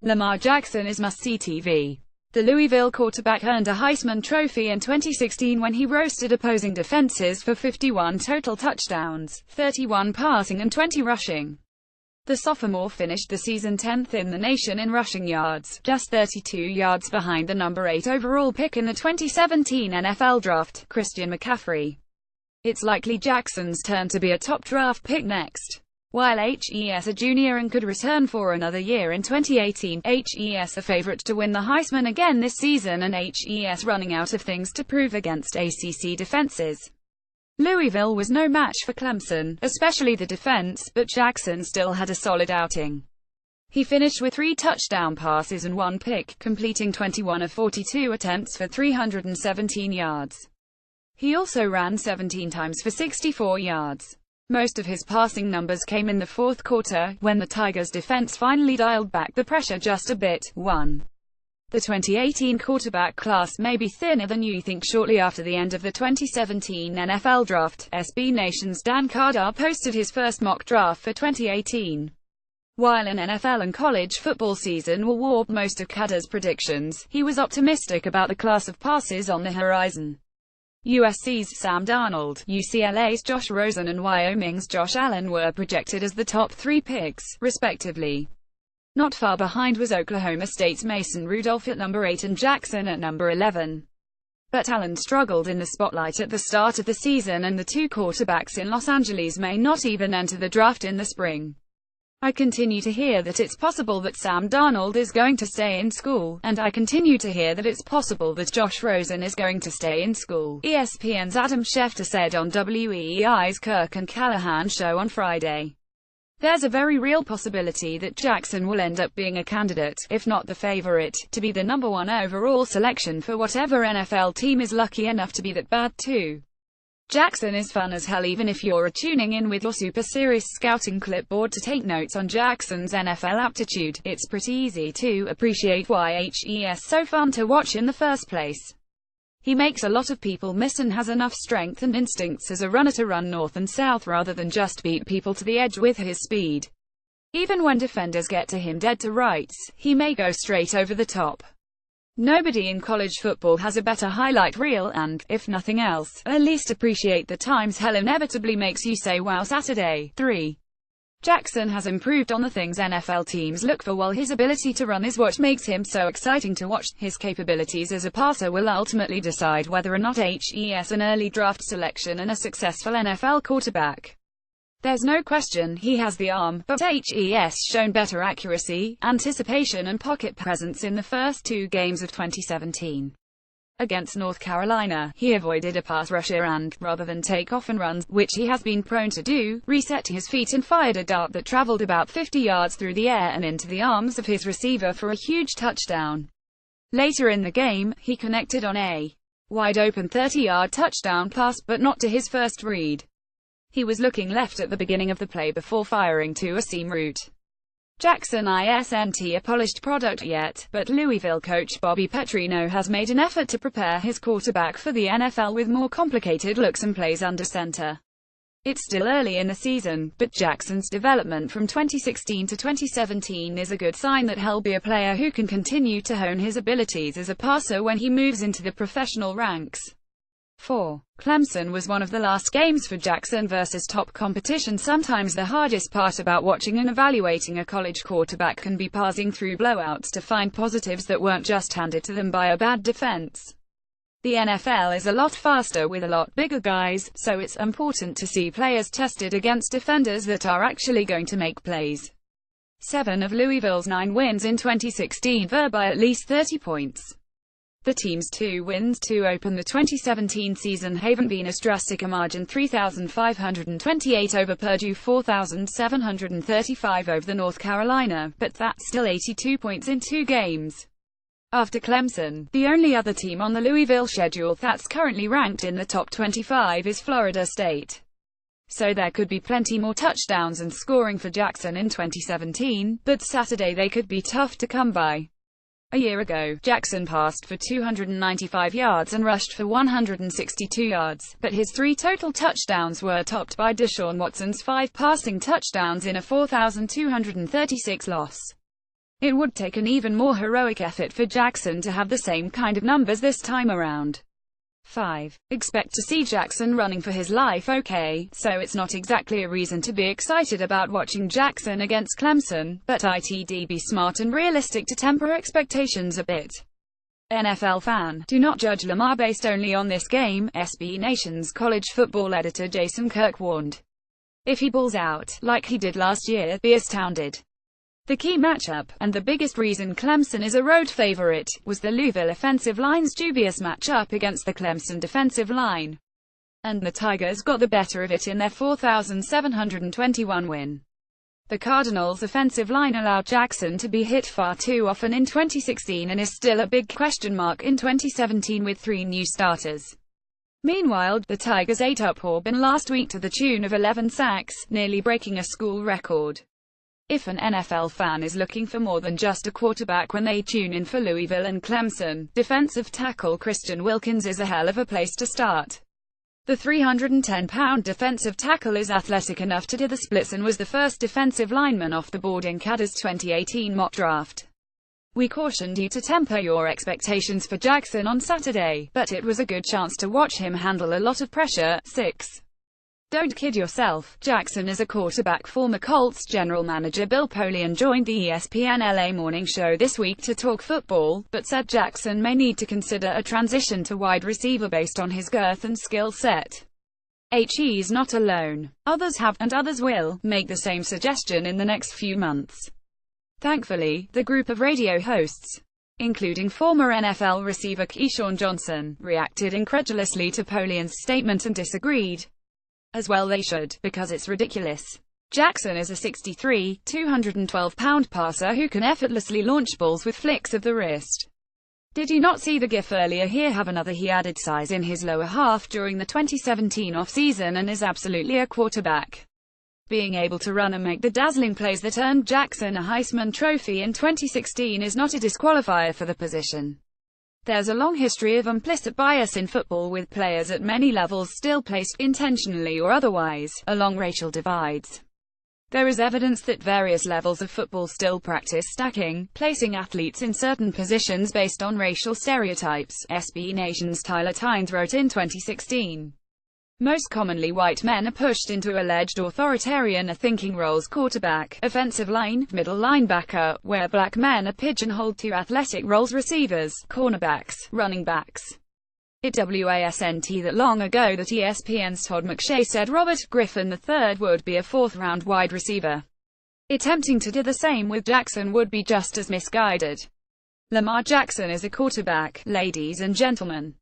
Lamar Jackson is must-see TV. The Louisville quarterback earned a Heisman Trophy in 2016 when he roasted opposing defenses for 51 total touchdowns, 31 passing and 20 rushing. The sophomore finished the season 10th in the nation in rushing yards, just 32 yards behind the number 8 overall pick in the 2017 NFL Draft, Christian McCaffrey. It's likely Jackson's turn to be a top draft pick next. While HES a junior and could return for another year in 2018, HES a favorite to win the Heisman again this season and HES running out of things to prove against ACC defenses. Louisville was no match for Clemson, especially the defense, but Jackson still had a solid outing. He finished with 3 touchdown passes and 1 pick, completing 21 of 42 attempts for 317 yards. He also ran 17 times for 64 yards. Most of his passing numbers came in the fourth quarter, when the Tigers' defense finally dialed back the pressure just a bit. 1. The 2018 quarterback class may be thinner than you think. Shortly after the end of the 2017 NFL Draft, SB Nation's Dan Carter posted his first mock draft for 2018. While an NFL and college football season will warp most of Carter's predictions, he was optimistic about the class of passes on the horizon. USC's Sam Darnold, UCLA's Josh Rosen and Wyoming's Josh Allen were projected as the top 3 picks, respectively. Not far behind was Oklahoma State's Mason Rudolph at number 8 and Jackson at number 11. But Allen struggled in the spotlight at the start of the season, and the 2 quarterbacks in Los Angeles may not even enter the draft in the spring. I continue to hear that it's possible that Sam Darnold is going to stay in school, and I continue to hear that it's possible that Josh Rosen is going to stay in school, ESPN's Adam Schefter said on WEEI's Kirk and Callahan show on Friday. There's a very real possibility that Jackson will end up being a candidate, if not the favorite, to be the number 1 overall selection for whatever NFL team is lucky enough to be that bad too. Jackson is fun as hell, even if you're tuning in with your super serious scouting clipboard to take notes on Jackson's NFL aptitude. It's pretty easy to appreciate why HES so fun to watch in the first place. He makes a lot of people miss and has enough strength and instincts as a runner to run north and south rather than just beat people to the edge with his speed. Even when defenders get to him dead to rights, he may go straight over the top. Nobody in college football has a better highlight reel and, if nothing else, at least appreciate the times hell inevitably makes you say wow Saturday. 3. Jackson has improved on the things NFL teams look for, while his ability to run is what makes him so exciting to watch. His capabilities as a passer will ultimately decide whether or not HES an early draft selection and a successful NFL quarterback. There's no question he has the arm, but HES shown better accuracy, anticipation and pocket presence in the first 2 games of 2017. Against North Carolina, he avoided a pass rusher and, rather than take off and runs, which he has been prone to do, reset to his feet and fired a dart that traveled about 50 yards through the air and into the arms of his receiver for a huge touchdown. Later in the game, he connected on a wide-open 30-yard touchdown pass, but not to his first read. He was looking left at the beginning of the play before firing to a seam route. Jackson isn't a polished product yet, but Louisville coach Bobby Petrino has made an effort to prepare his quarterback for the NFL with more complicated looks and plays under center. It's still early in the season, but Jackson's development from 2016 to 2017 is a good sign that he'll be a player who can continue to hone his abilities as a passer when he moves into the professional ranks. 4. Clemson was one of the last games for Jackson versus top competition. Sometimes the hardest part about watching and evaluating a college quarterback can be parsing through blowouts to find positives that weren't just handed to them by a bad defense. The NFL is a lot faster with a lot bigger guys, so it's important to see players tested against defenders that are actually going to make plays. 7 of Louisville's 9 wins in 2016 were by at least 30 points. The team's 2 wins to open the 2017 season haven't been as drastic a margin: 3,528 over Purdue, 4,735 over the North Carolina, but that's still 82 points in 2 games. After Clemson, the only other team on the Louisville schedule that's currently ranked in the top 25 is Florida State. So there could be plenty more touchdowns and scoring for Jackson in 2017, but Saturday they could be tough to come by. A year ago, Jackson passed for 295 yards and rushed for 162 yards, but his 3 total touchdowns were topped by Deshaun Watson's 5 passing touchdowns in a 4,236 loss. It would take an even more heroic effort for Jackson to have the same kind of numbers this time around. 5. Expect to see Jackson running for his life. Okay, so it's not exactly a reason to be excited about watching Jackson against Clemson, but it'd be smart and realistic to temper expectations a bit. NFL fan, do not judge Lamar based only on this game, SB Nation's college football editor Jason Kirk warned. If he balls out, like he did last year, be astounded. The key matchup, and the biggest reason Clemson is a road favorite, was the Louisville offensive line's dubious matchup against the Clemson defensive line. And the Tigers got the better of it in their 4,721 win. The Cardinals' offensive line allowed Jackson to be hit far too often in 2016 and is still a big question mark in 2017 with 3 new starters. Meanwhile, the Tigers ate up Auburn last week to the tune of 11 sacks, nearly breaking a school record. If an NFL fan is looking for more than just a quarterback when they tune in for Louisville and Clemson, defensive tackle Christian Wilkins is a hell of a place to start. The 310-pound defensive tackle is athletic enough to do the splits and was the first defensive lineman off the board in CADA's 2018 mock draft. We cautioned you to temper your expectations for Jackson on Saturday, but it was a good chance to watch him handle a lot of pressure. 6. Don't kid yourself, Jackson is a quarterback. Former Colts general manager Bill Polian joined the ESPN LA morning show this week to talk football, but said Jackson may need to consider a transition to wide receiver based on his girth and skill set. He's not alone. Others have, and others will, make the same suggestion in the next few months. Thankfully, the group of radio hosts, including former NFL receiver Keyshawn Johnson, reacted incredulously to Polian's statement and disagreed. As well they should, because it's ridiculous. Jackson is a 6'3", 212-pound passer who can effortlessly launch balls with flicks of the wrist. Did you not see the gif earlier? Here have another. He added size in his lower half during the 2017 offseason and is absolutely a quarterback. Being able to run and make the dazzling plays that earned Jackson a Heisman Trophy in 2016 is not a disqualifier for the position. There's a long history of implicit bias in football, with players at many levels still placed, intentionally or otherwise, along racial divides. There is evidence that various levels of football still practice stacking, placing athletes in certain positions based on racial stereotypes, SB Nation's Tyler Tynes wrote in 2016. Most commonly white men are pushed into alleged authoritarian thinking roles: quarterback, offensive line, middle linebacker, where black men are pigeonholed to athletic roles: receivers, cornerbacks, running backs. It wasn't that long ago that ESPN's Todd McShay said Robert Griffin III would be a 4th-round wide receiver. Attempting to do the same with Jackson would be just as misguided. Lamar Jackson is a quarterback, ladies and gentlemen.